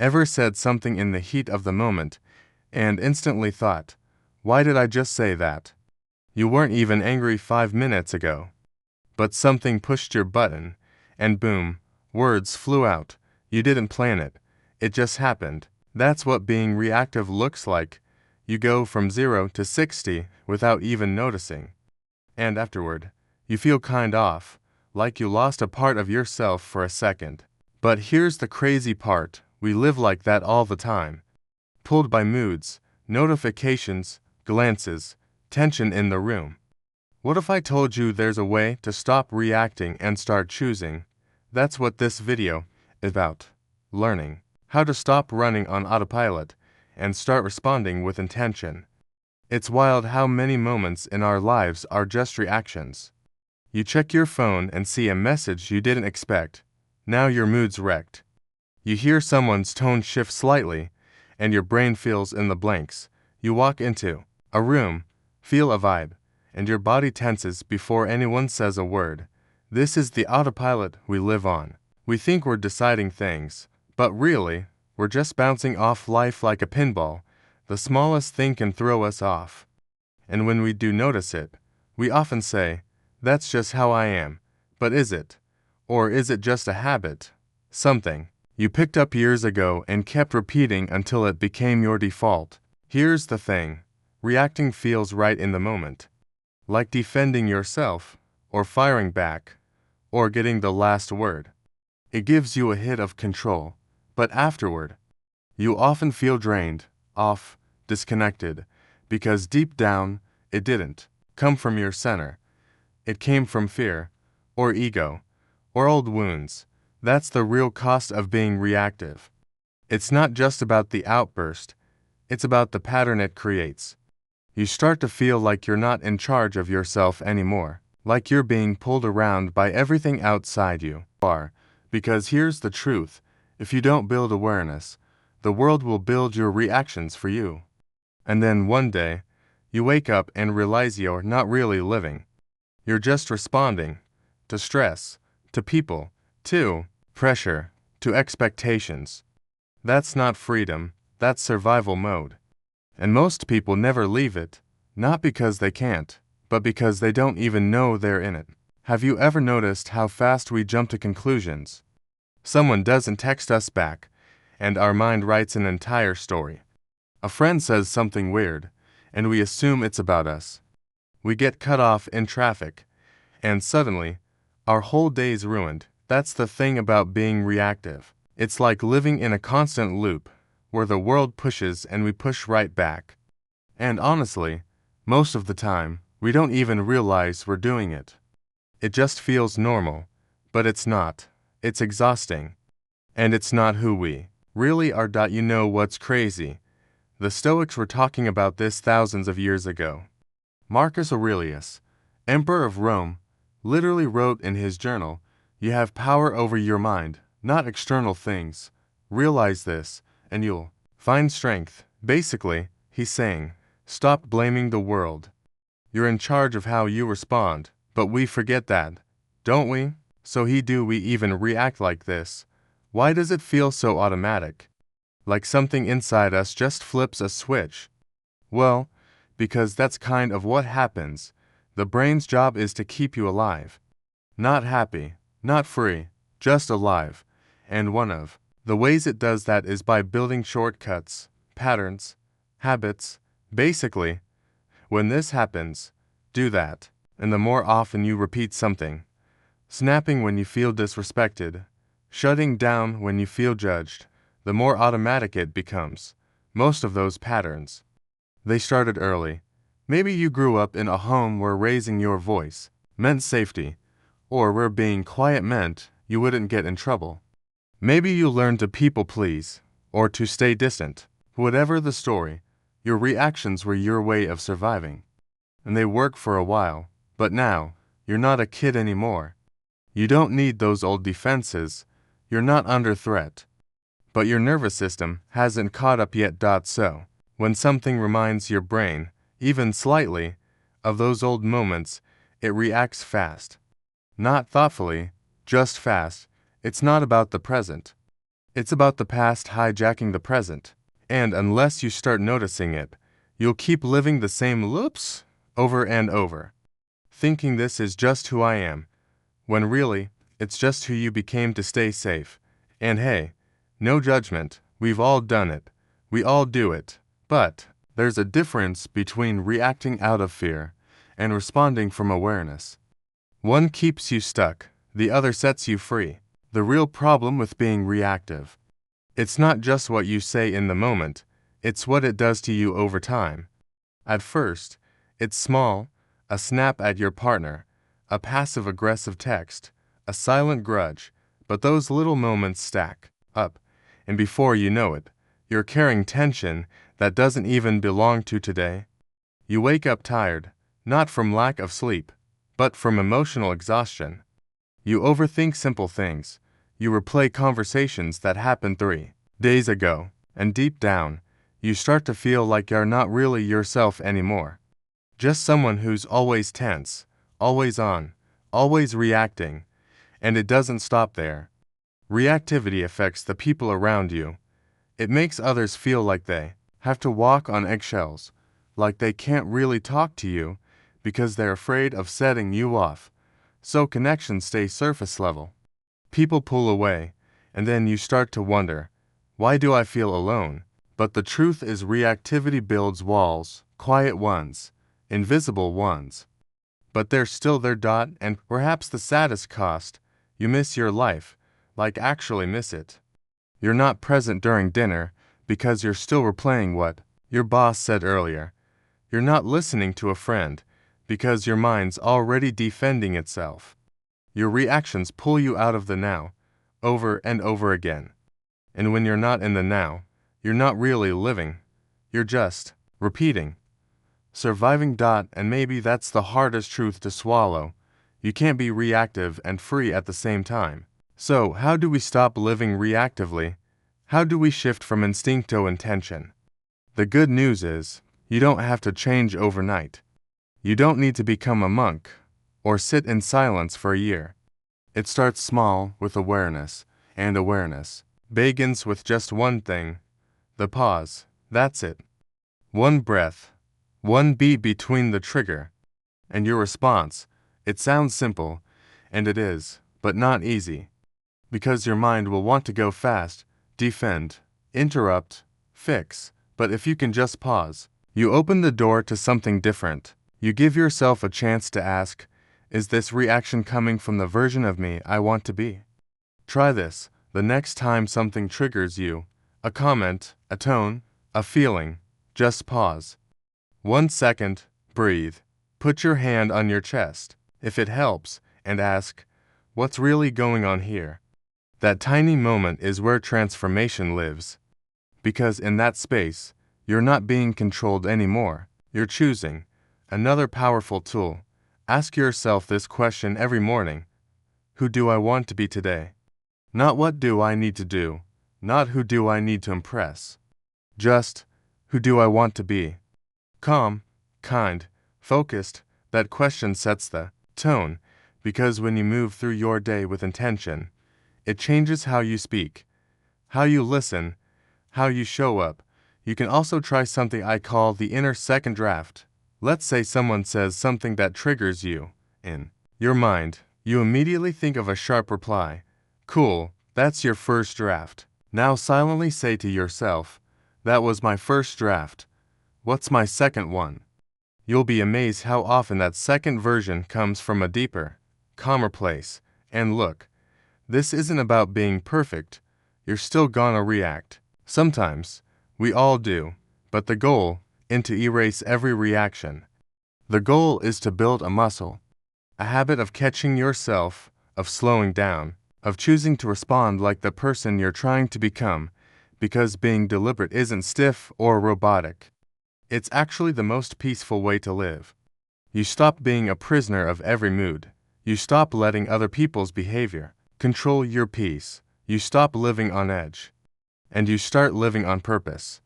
Ever said something in the heat of the moment and instantly thought, why did I just say that? You weren't even angry 5 minutes ago. But something pushed your button, and boom, words flew out. You didn't plan it. It just happened. That's what being reactive looks like. You go from 0 to 60 without even noticing. And afterward, you feel kind off, like you lost a part of yourself for a second. But here's the crazy part. We live like that all the time. Pulled by moods, notifications, glances, tension in the room. What if I told you there's a way to stop reacting and start choosing? That's what this video is about. Learning how to stop running on autopilot and start responding with intention. It's wild how many moments in our lives are just reactions. You check your phone and see a message you didn't expect. Now your mood's wrecked. You hear someone's tone shift slightly, and your brain fills in the blanks. You walk into a room, feel a vibe, and your body tenses before anyone says a word. This is the autopilot we live on. We think we're deciding things, but really, we're just bouncing off life like a pinball. The smallest thing can throw us off. And when we do notice it, we often say, that's just how I am. But is it? Or is it just a habit? Something you picked up years ago and kept repeating until it became your default. Here's the thing. Reacting feels right in the moment. Like defending yourself, or firing back, or getting the last word. It gives you a hit of control, but afterward, you often feel drained, off, disconnected, because deep down, it didn't come from your center. It came from fear, or ego, or old wounds. That's the real cost of being reactive. It's not just about the outburst, it's about the pattern it creates. You start to feel like you're not in charge of yourself anymore, like you're being pulled around by everything outside you. Because here's the truth, if you don't build awareness, the world will build your reactions for you. And then one day, you wake up and realize you're not really living. You're just responding to stress, to people, to pressure, to expectations. That's not freedom, that's survival mode. And most people never leave it, not because they can't, but because they don't even know they're in it. Have you ever noticed how fast we jump to conclusions? Someone doesn't text us back, and our mind writes an entire story. A friend says something weird, and we assume it's about us. We get cut off in traffic, and suddenly, our whole day's ruined. That's the thing about being reactive. It's like living in a constant loop, where the world pushes and we push right back. And honestly, most of the time, we don't even realize we're doing it. It just feels normal, but it's not. It's exhausting. And it's not who we really are. You know what's crazy? The Stoics were talking about this thousands of years ago. Marcus Aurelius, Emperor of Rome, literally wrote in his journal, "You have power over your mind, not external things. Realize this, and you'll find strength." Basically, he's saying, stop blaming the world. You're in charge of how you respond, but we forget that, don't we? So do we even react like this? Why does it feel so automatic? Like something inside us just flips a switch? Well, because that's kind of what happens. The brain's job is to keep you alive. Not happy, not free, just alive. And one of the ways it does that is by building shortcuts, patterns, habits. Basically, when this happens, do that. And the more often you repeat something, snapping when you feel disrespected, shutting down when you feel judged, the more automatic it becomes. Most of those patterns, they started early. Maybe you grew up in a home where raising your voice meant safety, or where being quiet meant you wouldn't get in trouble. Maybe you learned to people please, or to stay distant. Whatever the story, your reactions were your way of surviving. And they worked for a while, but now, you're not a kid anymore. You don't need those old defenses, you're not under threat. But your nervous system hasn't caught up yet. So, when something reminds your brain, even slightly, of those old moments, it reacts fast. Not thoughtfully, just fast. It's not about the present. It's about the past hijacking the present, and unless you start noticing it, you'll keep living the same loops over and over, thinking this is just who I am, when really, it's just who you became to stay safe. And hey, no judgment, we've all done it, we all do it, but there's a difference between reacting out of fear and responding from awareness. One keeps you stuck, the other sets you free. The real problem with being reactive, it's not just what you say in the moment, it's what it does to you over time. At first, it's small, a snap at your partner, a passive-aggressive text, a silent grudge, but those little moments stack up, and before you know it, you're carrying tension that doesn't even belong to today. You wake up tired, not from lack of sleep, but from emotional exhaustion. You overthink simple things. You replay conversations that happened 3 days ago, and deep down, you start to feel like you're not really yourself anymore. Just someone who's always tense, always on, always reacting, and it doesn't stop there. Reactivity affects the people around you. It makes others feel like they have to walk on eggshells, like they can't really talk to you because they're afraid of setting you off, so connections stay surface level. People pull away, and then you start to wonder, why do I feel alone? But the truth is reactivity builds walls, quiet ones, invisible ones. But they're still there. And perhaps the saddest cost, you miss your life, like actually miss it. You're not present during dinner because you're still replaying what your boss said earlier. You're not listening to a friend because your mind's already defending itself. Your reactions pull you out of the now, over and over again. And when you're not in the now, you're not really living. You're just repeating, surviving. And maybe that's the hardest truth to swallow. You can't be reactive and free at the same time. So, how do we stop living reactively? How do we shift from instinct to intention? The good news is, you don't have to change overnight. You don't need to become a monk or sit in silence for a year. It starts small with awareness, and awareness begins with just one thing, the pause. That's it. One breath, one beat between the trigger, and your response. It sounds simple, and it is, but not easy. Because your mind will want to go fast, defend, interrupt, fix. But if you can just pause, you open the door to something different. You give yourself a chance to ask, is this reaction coming from the version of me I want to be? Try this the next time something triggers you, a comment, a tone, a feeling. Just pause. 1 second, breathe, put your hand on your chest, if it helps, and ask, what's really going on here? That tiny moment is where transformation lives. Because in that space, you're not being controlled anymore, you're choosing. Another powerful tool. Ask yourself this question every morning. Who do I want to be today? Not what do I need to do, not who do I need to impress. Just, who do I want to be? Calm, kind, focused, that question sets the tone, because when you move through your day with intention, it changes how you speak, how you listen, how you show up. You can also try something I call the inner second draft. Let's say someone says something that triggers you. In your mind, you immediately think of a sharp reply. Cool, that's your first draft. Now silently say to yourself, that was my first draft. What's my second one? You'll be amazed how often that second version comes from a deeper, calmer place. And look, this isn't about being perfect. You're still gonna react. Sometimes, we all do, but the goal isn't to erase every reaction. The goal is to build a muscle, a habit of catching yourself, of slowing down, of choosing to respond like the person you're trying to become, because being deliberate isn't stiff or robotic. It's actually the most peaceful way to live. You stop being a prisoner of every mood. You stop letting other people's behavior control your peace. You stop living on edge. And you start living on purpose.